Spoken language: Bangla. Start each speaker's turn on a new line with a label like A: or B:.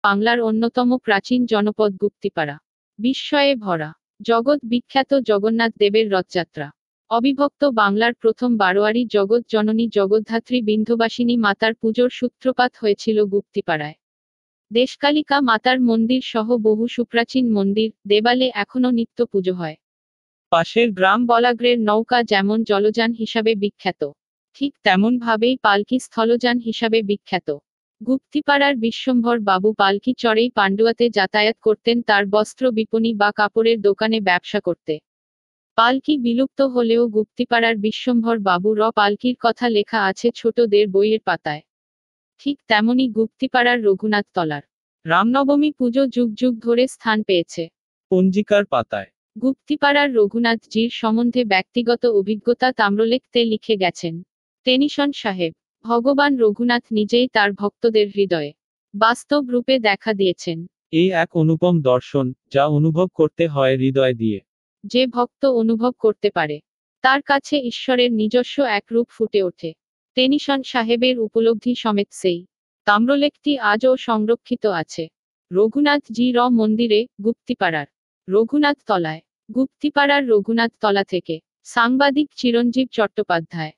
A: বাংলার অন্যতম প্রাচীন জনপদ গুপ্তিপাড়া। বিস্ময়ে ভরা। জগৎ বিখ্যাত জগন্নাথ দেবের রথযাত্রা। অবিভক্ত বাংলার প্রথম বারোয়ারি জগৎ জননী জগদ্ধাত্রী বিন্ধ্যবাসিনী মাতার পুজোর সূত্রপাত হয়েছিল গুপ্তিপাড়ায়। দেশকালিকা মাতার মন্দির সহ বহু সুপ্রাচীন মন্দির, দেবালে এখনো নিত্য পুজো হয়। পাশের গ্রাম বলাগ্রের নৌকা যেমন জলযান হিসাবে বিখ্যাত, ঠিক তেমন ভাবেই পালকি স্থলযান হিসাবে বিখ্যাত। গুপ্তিপাড়ার বিশ্বম্ভর বাবু পালকি চড়েই পান্ডুয়াতে যাতায়াত করতেন তার বস্ত্র বিপণী বা কাপড়ের দোকানে ব্যবসা করতে। পালকি বিলুপ্ত হলেও গুপ্তিপাড়ার বিশ্বম্ভর বাবুর পালকির কথা লেখা আছে ছোটদের বইয়ের পাতায়। ঠিক তেমনি গুপ্তিপাড়ার রঘুনাথ তলার রামনবমী পুজো যুগ যুগ ধরে স্থান পেয়েছে পঞ্জিকার পাতায়। গুপ্তিপাড়ার রঘুনাথজির সম্বন্ধে ব্যক্তিগত অভিজ্ঞতা তাম্রলেখতে লিখে গেছেন টেনিশন সাহেব। ভগবান রঘুনাথ নিজেই তার ভক্তদের হৃদয়ে বাস্তব রূপে দেখা দিয়েছেন।
B: এই এক অনুপম দর্শন, যা অনুভব করতে হয় হৃদয় দিয়ে।
A: যে ভক্ত অনুভব করতে পারে, তার কাছে ঈশ্বরের নিজস্ব এক রূপ ফুটে ওঠে। টেনিশন সাহেবের উপলব্ধি সমেত সেই তাম্রলেখটি আজও সংরক্ষিত আছে রঘুনাথজির মন্দিরে, গুপ্তিপাড়ার রঘুনাথ তলায়। গুপ্তিপাড়ার রঘুনাথ তলা থেকে সাংবাদিক চিরঞ্জীব চট্টোপাধ্যায়।